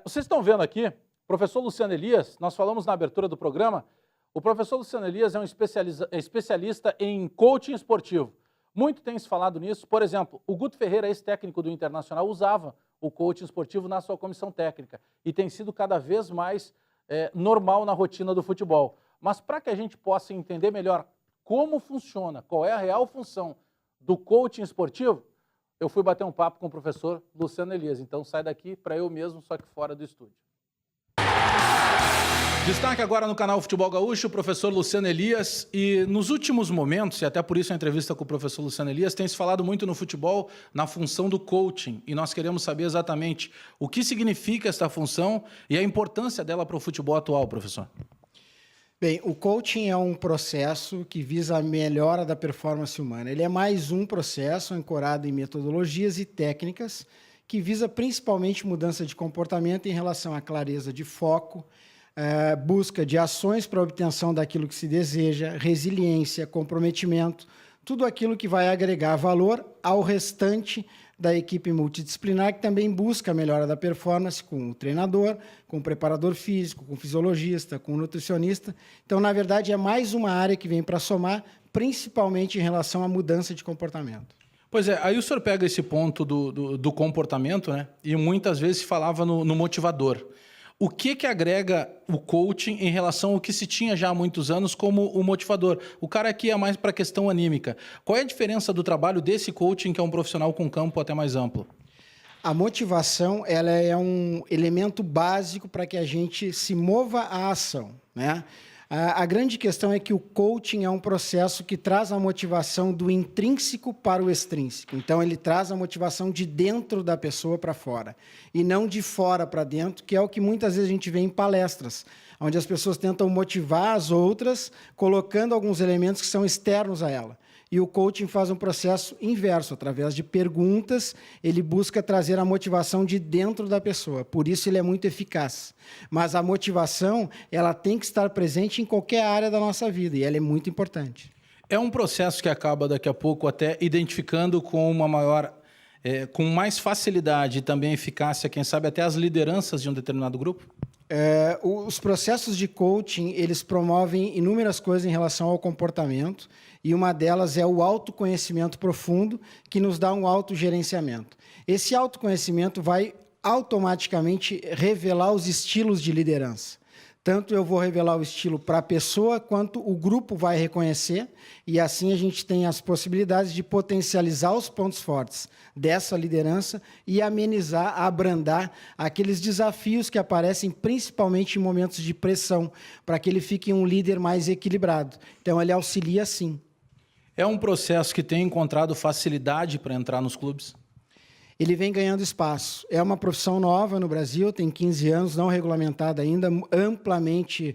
Vocês estão vendo aqui, o professor Luciano Elias, nós falamos na abertura do programa, o professor Luciano Elias é um especialista em coaching esportivo. Muito tem se falado nisso. Por exemplo, o Guto Ferreira, ex-técnico do Internacional, usava o coaching esportivo na sua comissão técnica e tem sido cada vez mais normal na rotina do futebol. Mas para que a gente possa entender melhor como funciona, qual é a real função do coaching esportivo, eu fui bater um papo com o professor Luciano Elias. Então sai daqui para eu mesmo, só que fora do estúdio. Destaque agora no canal Futebol Gaúcho, o professor Luciano Elias. E nos últimos momentos, e até por isso a entrevista com o professor Luciano Elias, tem se falado muito no futebol na função do coaching. E nós queremos saber exatamente o que significa esta função e a importância dela para o futebol atual, professor. Bem, o coaching é um processo que visa a melhora da performance humana. Ele é mais um processo ancorado em metodologias e técnicas que visa principalmente mudança de comportamento em relação à clareza de foco, busca de ações para a obtenção daquilo que se deseja, resiliência, comprometimento, tudo aquilo que vai agregar valor ao restante da equipe multidisciplinar, que também busca a melhora da performance com o treinador, com o preparador físico, com o fisiologista, com o nutricionista. Então, na verdade, é mais uma área que vem para somar, principalmente em relação à mudança de comportamento. Pois é, aí o senhor pega esse ponto do comportamento, né? E muitas vezes se falava no motivador. O que agrega o coaching em relação ao que se tinha já há muitos anos como o motivador? O cara aqui é mais para a questão anímica. Qual é a diferença do trabalho desse coaching, que é um profissional com campo até mais amplo? A motivação ela é um elemento básico para que a gente se mova à ação, né? A grande questão é que o coaching é um processo que traz a motivação do intrínseco para o extrínseco. Então, ele traz a motivação de dentro da pessoa para fora, e não de fora para dentro, que é o que muitas vezes a gente vê em palestras, onde as pessoas tentam motivar as outras, colocando alguns elementos que são externos a ela. E o coaching faz um processo inverso, através de perguntas, ele busca trazer a motivação de dentro da pessoa, por isso ele é muito eficaz. Mas a motivação, ela tem que estar presente em qualquer área da nossa vida, e ela é muito importante. É um processo que acaba daqui a pouco até identificando com uma maior, com mais facilidade e também eficácia, quem sabe até as lideranças de um determinado grupo? Os processos de coaching, eles promovem inúmeras coisas em relação ao comportamento, e uma delas é o autoconhecimento profundo, que nos dá um autogerenciamento. Esse autoconhecimento vai automaticamente revelar os estilos de liderança. Tanto eu vou revelar o estilo para a pessoa, quanto o grupo vai reconhecer, e assim a gente tem as possibilidades de potencializar os pontos fortes dessa liderança e amenizar, abrandar aqueles desafios que aparecem principalmente em momentos de pressão, para que ele fique um líder mais equilibrado. Então, ele auxilia sim. É um processo que tem encontrado facilidade para entrar nos clubes? Ele vem ganhando espaço. É uma profissão nova no Brasil, tem 15 anos, não regulamentada ainda, amplamente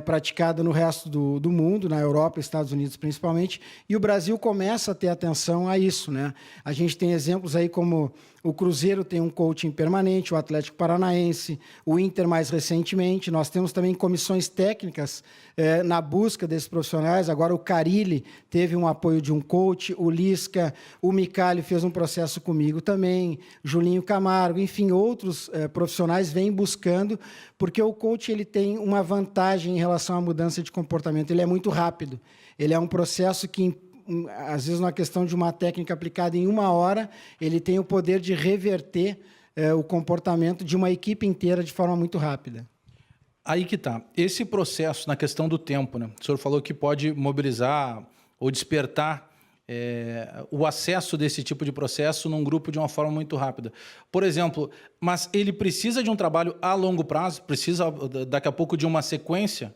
praticada no resto do mundo, na Europa, Estados Unidos principalmente, e o Brasil começa a ter atenção a isso, né? A gente tem exemplos aí como o Cruzeiro tem um coaching permanente, o Atlético Paranaense, o Inter mais recentemente. Nós temos também comissões técnicas na busca desses profissionais. Agora o Carille teve um apoio de um coach, o Lisca, o Micali fez um processo comigo também, Julinho Camargo, enfim, outros profissionais vêm buscando, porque o coach ele tem uma vantagem em relação à mudança de comportamento. Ele é muito rápido. Ele é um processo que às vezes, na questão de uma técnica aplicada em 1 hora, ele tem o poder de reverter o comportamento de uma equipe inteira de forma muito rápida. Aí que está. Esse processo, na questão do tempo, né? O senhor falou que pode mobilizar ou despertar o acesso desse tipo de processo num grupo de uma forma muito rápida. Por exemplo, mas ele precisa de um trabalho a longo prazo? Precisa, daqui a pouco, de uma sequência?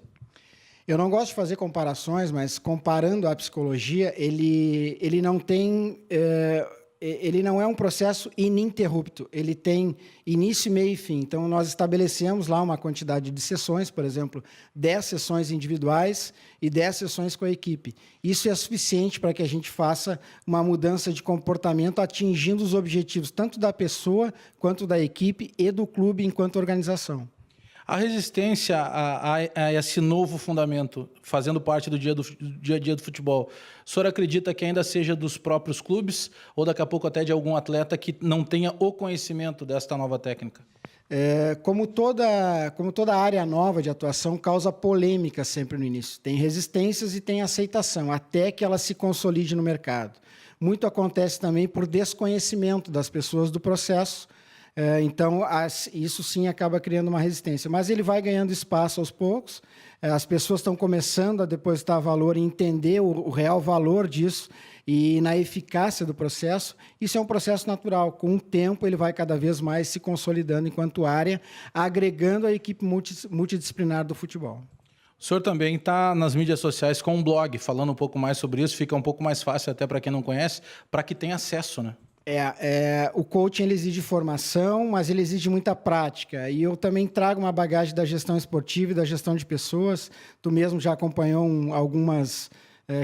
Eu não gosto de fazer comparações, mas comparando a psicologia, ele não tem, ele não é um processo ininterrupto. Ele tem início, meio e fim. Então, nós estabelecemos lá uma quantidade de sessões, por exemplo, 10 sessões individuais e 10 sessões com a equipe. Isso é suficiente para que a gente faça uma mudança de comportamento atingindo os objetivos tanto da pessoa, quanto da equipe e do clube enquanto organização. A resistência a esse novo fundamento, fazendo parte do dia a dia do futebol, o senhor acredita que ainda seja dos próprios clubes ou daqui a pouco até de algum atleta que não tenha o conhecimento desta nova técnica? Como toda área nova de atuação, causa polêmica sempre no início. Tem resistências e tem aceitação, até que ela se consolide no mercado. Muito acontece também por desconhecimento das pessoas do processo. Então, isso sim acaba criando uma resistência. Mas ele vai ganhando espaço aos poucos. As pessoas estão começando a depositar valor e entender o real valor disso e na eficácia do processo. Isso é um processo natural. Com o tempo, ele vai cada vez mais se consolidando enquanto área, agregando a equipe multidisciplinar do futebol. O senhor também está nas mídias sociais com um blog, falando um pouco mais sobre isso. Fica um pouco mais fácil até para quem não conhece, para que tenha acesso, né? O coaching ele exige formação, mas ele exige muita prática. E eu também trago uma bagagem da gestão esportiva e da gestão de pessoas. Tu mesmo já acompanhou algumas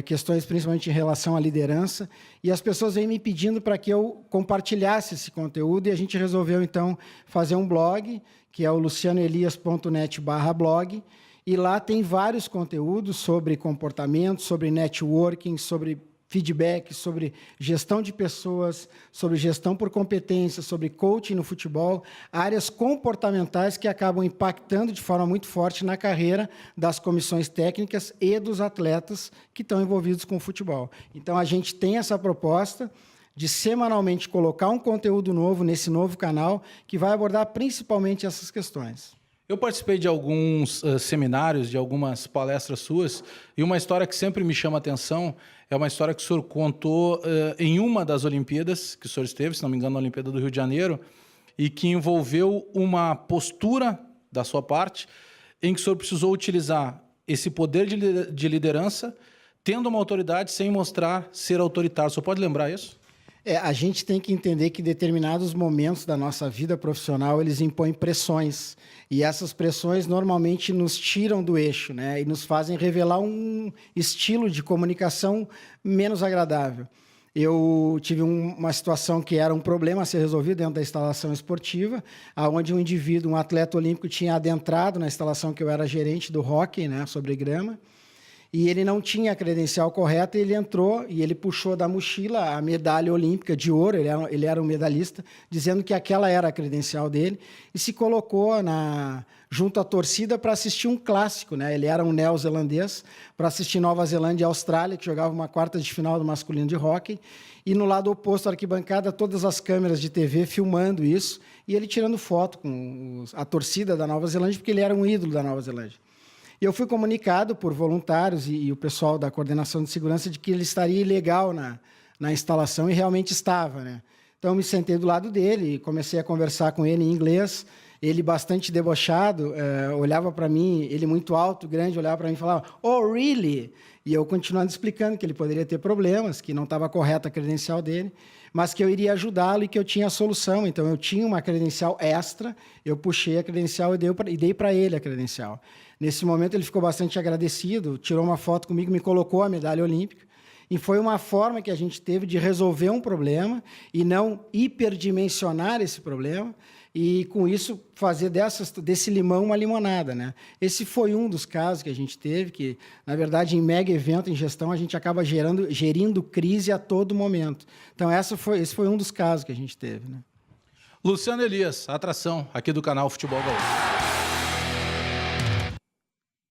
questões, principalmente em relação à liderança. E as pessoas vêm me pedindo para que eu compartilhasse esse conteúdo. E a gente resolveu, então, fazer um blog, que é o lucianoelias.net/blog. E lá tem vários conteúdos sobre comportamento, sobre networking, sobre feedback, sobre gestão de pessoas, sobre gestão por competência, sobre coaching no futebol, áreas comportamentais que acabam impactando de forma muito forte na carreira das comissões técnicas e dos atletas que estão envolvidos com o futebol. Então, a gente tem essa proposta de semanalmente colocar um conteúdo novo nesse novo canal que vai abordar principalmente essas questões. Eu participei de alguns seminários, de algumas palestras suas, e uma história que sempre me chama a atenção é uma história que o senhor contou em uma das Olimpíadas, que o senhor esteve, se não me engano, na Olimpíada do Rio de Janeiro, e que envolveu uma postura da sua parte em que o senhor precisou utilizar esse poder de liderança, tendo uma autoridade sem mostrar ser autoritário. O senhor pode lembrar isso? A gente tem que entender que determinados momentos da nossa vida profissional, eles impõem pressões. E essas pressões normalmente nos tiram do eixo, né? E nos fazem revelar um estilo de comunicação menos agradável. Eu tive uma situação que era um problema a ser resolvido dentro da instalação esportiva, onde um indivíduo, um atleta olímpico, tinha adentrado na instalação que eu era gerente do hóquei, né, sobre grama, e ele não tinha a credencial correta, ele entrou e ele puxou da mochila a medalha olímpica de ouro, ele era um medalhista, dizendo que aquela era a credencial dele, e se colocou junto à torcida para assistir um clássico, né? Ele era um neozelandês, para assistir Nova Zelândia e Austrália, que jogava uma quarta de final do masculino de hóquei, e no lado oposto à arquibancada, todas as câmeras de TV filmando isso, e ele tirando foto com a torcida da Nova Zelândia, porque ele era um ídolo da Nova Zelândia. E eu fui comunicado por voluntários e o pessoal da coordenação de segurança de que ele estaria ilegal na instalação, e realmente estava, né? Então, eu me sentei do lado dele e comecei a conversar com ele em inglês. Ele, bastante debochado, olhava para mim, ele muito alto, grande, olhava para mim e falava, "Oh, really?" E eu continuando explicando que ele poderia ter problemas, que não estava correta a credencial dele, mas que eu iria ajudá-lo e que eu tinha a solução. Então, eu tinha uma credencial extra, eu puxei a credencial e dei para ele a credencial. Nesse momento, ele ficou bastante agradecido, tirou uma foto comigo, me colocou a medalha olímpica, e foi uma forma que a gente teve de resolver um problema e não hiperdimensionar esse problema, e, com isso, fazer desse limão uma limonada, né? Esse foi um dos casos que a gente teve, que, na verdade, em mega evento, em gestão, a gente acaba gerindo crise a todo momento. Então, esse foi um dos casos que a gente teve, né? Luciano Elias, atração aqui do canal Futebol Gaúcho.